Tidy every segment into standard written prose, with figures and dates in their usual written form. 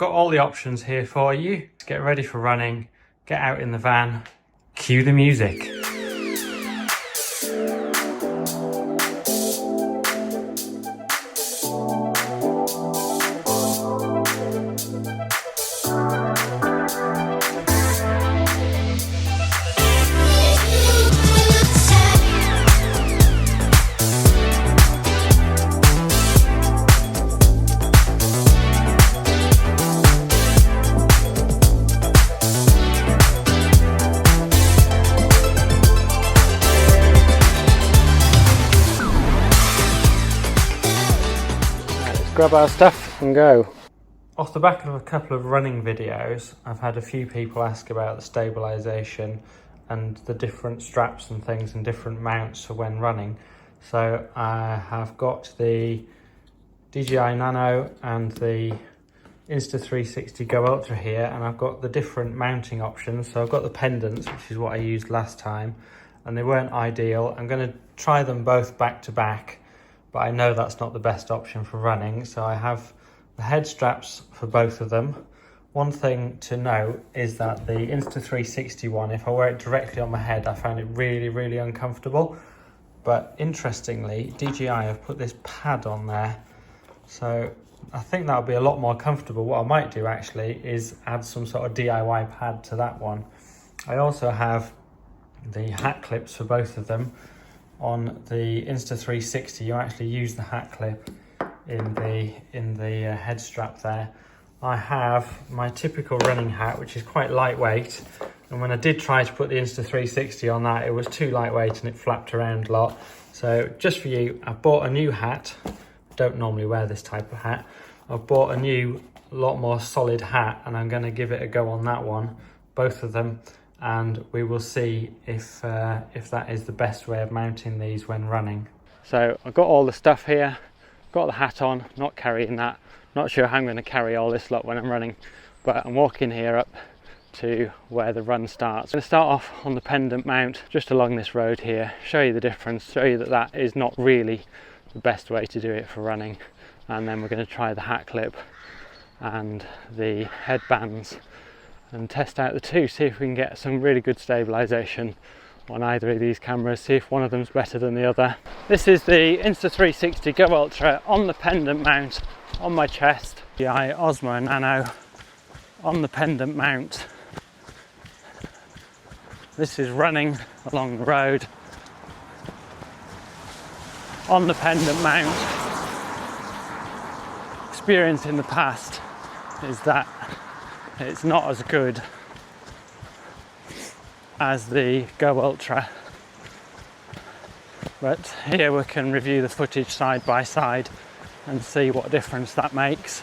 got all the options here for you. Get ready for running, get out in the van, cue the music. Grab our stuff and go. Off the back of a couple of running videos, I've had a few people ask about the stabilisation and the different straps and things and different mounts for when running. So I have got the DJI Nano and the Insta360 Go Ultra here, and I've got the different mounting options. So I've got the pendants, which is what I used last time, and they weren't ideal. I'm going to try them both back to back, but I know that's not the best option for running. So I have the head straps for both of them. One thing to note is that the Insta360 one, if I wear it directly on my head, I found it really, really uncomfortable. But interestingly, DJI have put this pad on there. So I think that'll be a lot more comfortable. What I might do actually is add some sort of DIY pad to that one. I also have the hat clips for both of them. On the Insta360, you actually use the hat clip in the head strap there. I have my typical running hat, which is quite lightweight, and when I did try to put the Insta360 on that, it was too lightweight and it flapped around a lot. So just for you, I bought a new hat. I don't normally wear this type of hat. I've bought a new, lot more solid hat, and I'm going to give it a go on that one, both of them, and we will see if that is the best way of mounting these when running. So I've got all the stuff here, got the hat on, not carrying that. Not sure how I'm going to carry all this lot when I'm running, but I'm walking here up to where the run starts. I'm going to start off on the Pendant mount just along this road here, show you the difference, show you that that is not really the best way to do it for running, and then we're going to try the hat clip and the headbands and test out the two, see if we can get some really good stabilisation on either of these cameras, see if one of them's better than the other. This is the Insta360 Go Ultra on the Pendant mount on my chest. DJI Osmo Nano on the Pendant mount. This is running along the road on the Pendant mount. Experience in the past is that it's not as good as the Go Ultra, but here we can review the footage side by side and see what difference that makes.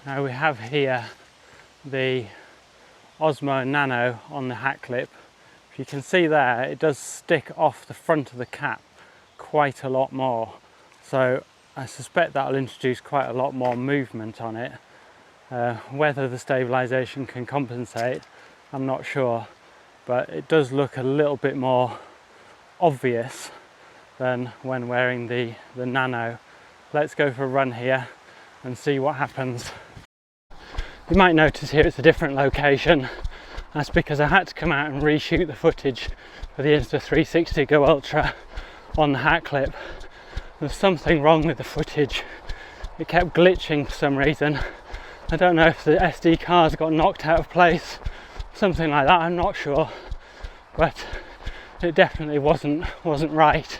Now we have here the Osmo Nano on the hat clip. If you can see there, it does stick off the front of the cap quite a lot more, so I suspect that'll introduce quite a lot more movement on it. Whether the stabilisation can compensate, I'm not sure, but it does look a little bit more obvious than when wearing the Nano. Let's go for a run here and see what happens. You might notice here it's a different location. That's because I had to come out and reshoot the footage for the Insta360 Go Ultra on the hat clip. There's something wrong with the footage. It kept glitching for some reason. I don't know if the SD cards got knocked out of place, something like that, I'm not sure, but it definitely wasn't right.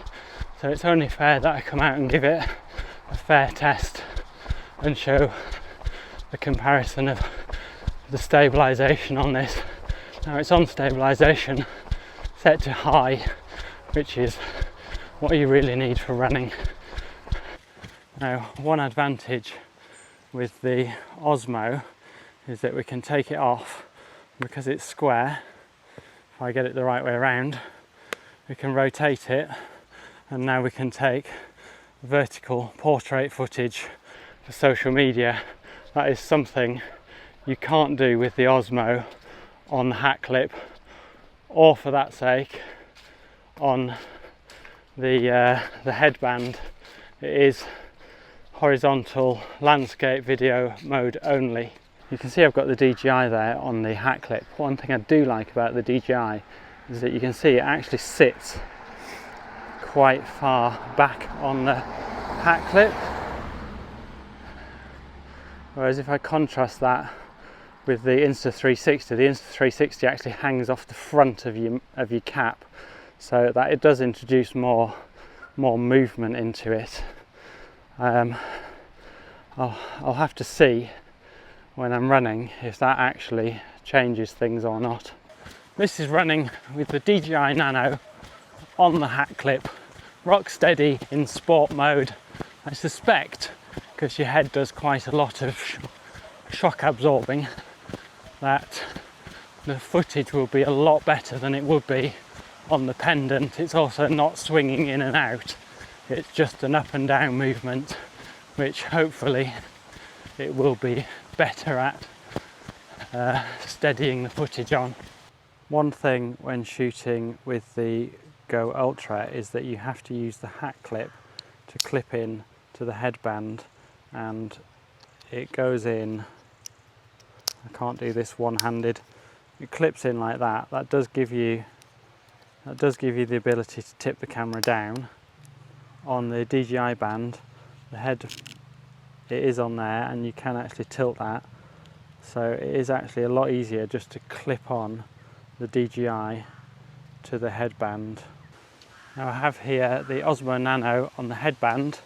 So it's only fair that I come out and give it a fair test and show the comparison of the stabilisation on this. Now it's on stabilisation set to high, which is what you really need for running. Now, one advantage with the Osmo is that we can take it off because it's square. If I get it the right way around, we can rotate it, and now we can take vertical portrait footage for social media. That is something you can't do with the Osmo on the hat clip, or for that sake on the headband. It is horizontal landscape video mode only. You can see I've got the DJI there on the hat clip. One thing I do like about the DJI is that you can see it actually sits quite far back on the hat clip, whereas if I contrast that with the Insta360, the Insta360 actually hangs off the front of your cap, so that it does introduce more movement into it. I'll have to see when I'm running if that actually changes things or not. This is running with the DJI Nano on the hat clip, rock steady in sport mode. I suspect, because your head does quite a lot of shock absorbing, that the footage will be a lot better than it would be on the Pendant. It's also not swinging in and out, it's just an up and down movement, which hopefully it will be better at steadying the footage on. One thing when shooting with the Go Ultra is that you have to use the hat clip to clip in to the headband, and it goes in, I can't do this one-handed, it clips in like that. That does give you the ability to tip the camera down. On the DJI band, the head, it is on there and you can actually tilt that, so it is actually a lot easier just to clip on the DJI to the headband. Now I have here the Osmo Nano on the headband,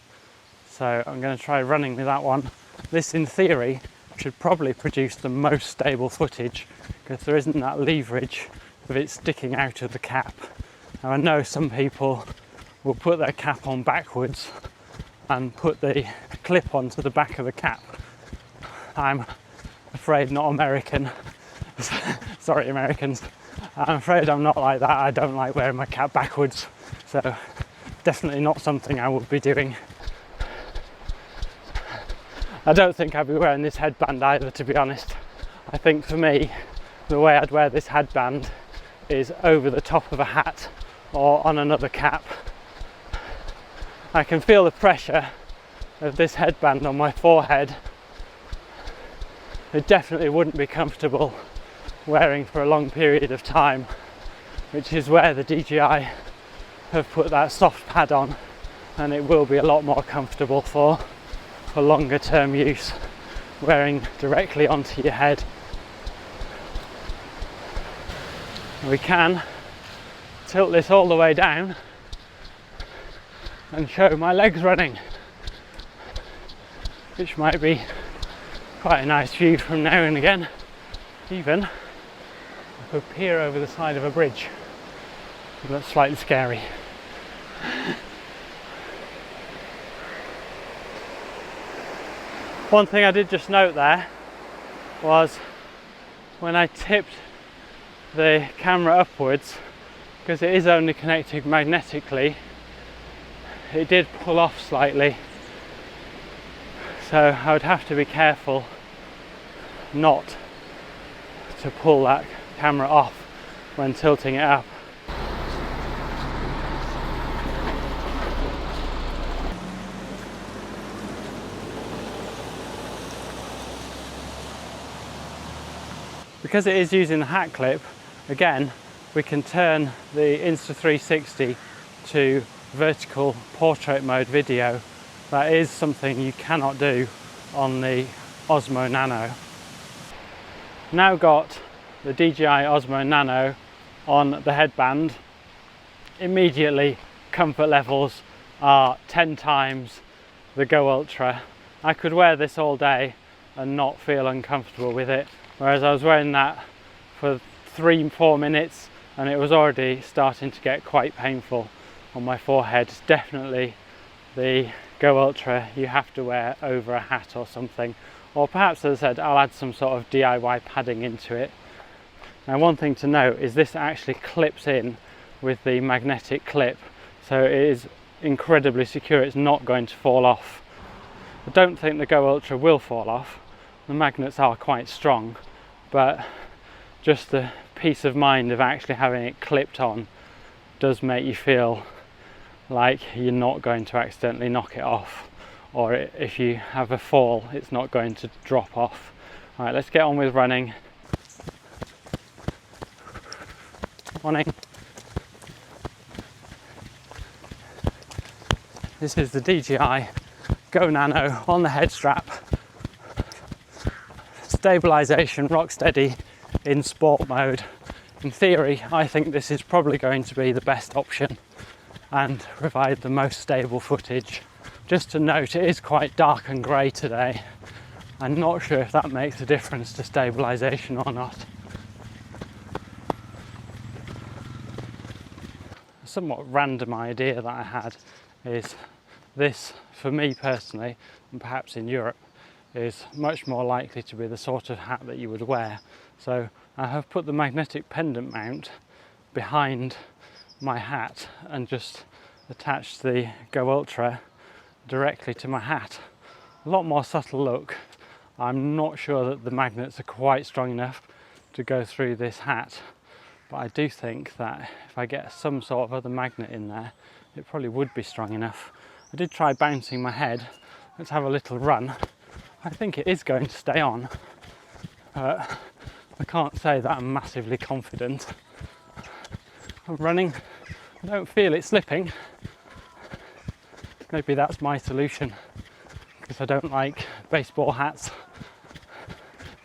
so I'm going to try running with that one. This in theory should probably produce the most stable footage because there isn't that leverage of it sticking out of the cap. Now I know some people will put their cap on backwards and put the clip onto the back of the cap. I'm afraid not American. Sorry Americans. I'm afraid I'm not like that. I don't like wearing my cap backwards, so definitely not something I would be doing. I don't think I'd be wearing this headband either, to be honest. I think for me, the way I'd wear this headband is over the top of a hat or on another cap. I can feel the pressure of this headband on my forehead. It definitely wouldn't be comfortable wearing for a long period of time, which is where the DJI have put that soft pad on, and it will be a lot more comfortable for longer term use, wearing directly onto your head. We can tilt this all the way down and show my legs running, which might be quite a nice view from now and again. Even I could peer over the side of a bridge, but that's slightly scary. One thing I did just note there was when I tipped the camera upwards, because it is only connected magnetically, it did pull off slightly, so I would have to be careful not to pull that camera off when tilting it up. Because it is using the hat clip, again, we can turn the Insta360 to vertical portrait mode video. That is something you cannot do on the Osmo Nano. Now got the DJI Osmo Nano on the headband. Immediately, comfort levels are 10 times the Go Ultra. I could wear this all day and not feel uncomfortable with it, whereas I was wearing that for 3-4 minutes and it was already starting to get quite painful on my forehead. It's definitely the Go Ultra you have to wear over a hat or something, or perhaps, as I said, I'll add some sort of DIY padding into it. Now, one thing to note is this actually clips in with the magnetic clip, so it is incredibly secure. It's not going to fall off. I don't think the Go Ultra will fall off. The magnets are quite strong, but just the peace of mind of actually having it clipped on does make you feel like you're not going to accidentally knock it off or if you have a fall, it's not going to drop off. All right, let's get on with running. Morning. This is the DJI Go Nano on the head strap. Stabilisation, rock steady in sport mode. In theory, I think this is probably going to be the best option and provide the most stable footage. Just to note, it is quite dark and grey today. I'm not sure if that makes a difference to stabilisation or not. A somewhat random idea that I had is this, for me personally, and perhaps in Europe, is much more likely to be the sort of hat that you would wear. So I have put the magnetic pendant mount behind my hat and just attached the Go Ultra directly to my hat. A lot more subtle look. I'm not sure that the magnets are quite strong enough to go through this hat, but I do think that if I get some sort of other magnet in there, it probably would be strong enough. I did try bouncing my head. Let's have a little run. I think it is going to stay on. I can't say that I'm massively confident. I'm running, I don't feel it slipping. Maybe that's my solution, because I don't like baseball hats.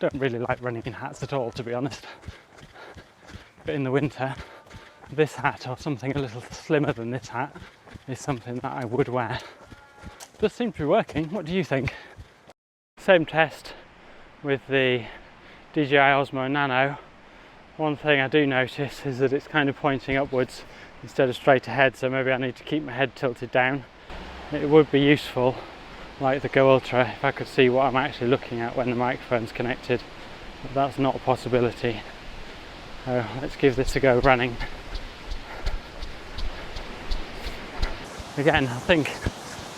Don't really like running in hats at all, to be honest. But in the winter, this hat or something a little slimmer than this hat is something that I would wear. It does seem to be working. What do you think? Same test with the DJI Osmo Nano. One thing I do notice is that it's kind of pointing upwards instead of straight ahead, so maybe I need to keep my head tilted down. It would be useful, like the Go Ultra, if I could see what I'm actually looking at when the microphone's connected, but that's not a possibility. So let's give this a go running. Again, I think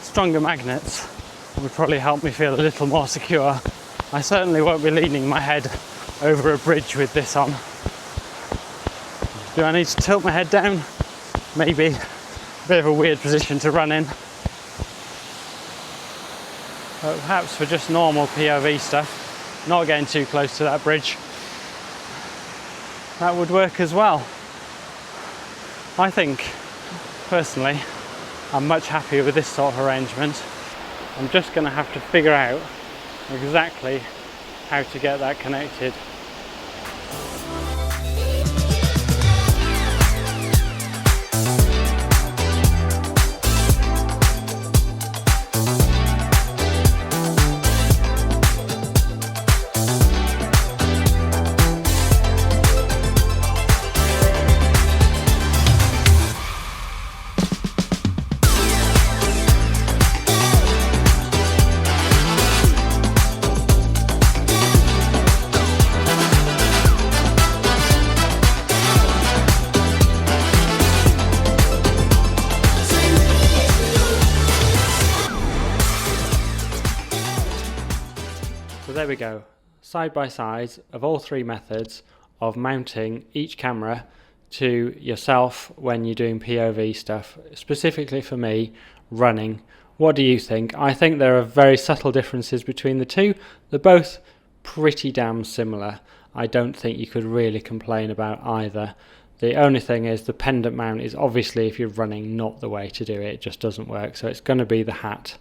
stronger magnets would probably help me feel a little more secure. I certainly won't be leaning my head over a bridge with this on. Do I need to tilt my head down? Maybe. A bit of a weird position to run in. But perhaps for just normal POV stuff, not getting too close to that bridge, that would work as well. I think, personally, I'm much happier with this sort of arrangement. I'm just going to have to figure out exactly how to get that connected. So there we go, side by side of all three methods of mounting each camera to yourself when you're doing POV stuff, specifically for me, running. What do you think? I think there are very subtle differences between the two. They're both pretty damn similar. I don't think you could really complain about either. The only thing is the pendant mount is obviously, if you're running, not the way to do it. It just doesn't work, so it's going to be the hat.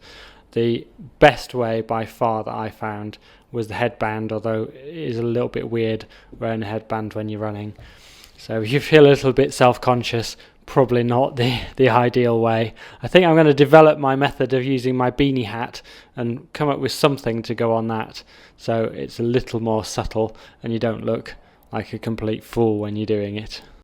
The best way by far that I found was the headband, although it is a little bit weird wearing a headband when you're running. So if you feel a little bit self-conscious, probably not the ideal way. I think I'm going to develop my method of using my beanie hat and come up with something to go on that, so it's a little more subtle and you don't look like a complete fool when you're doing it.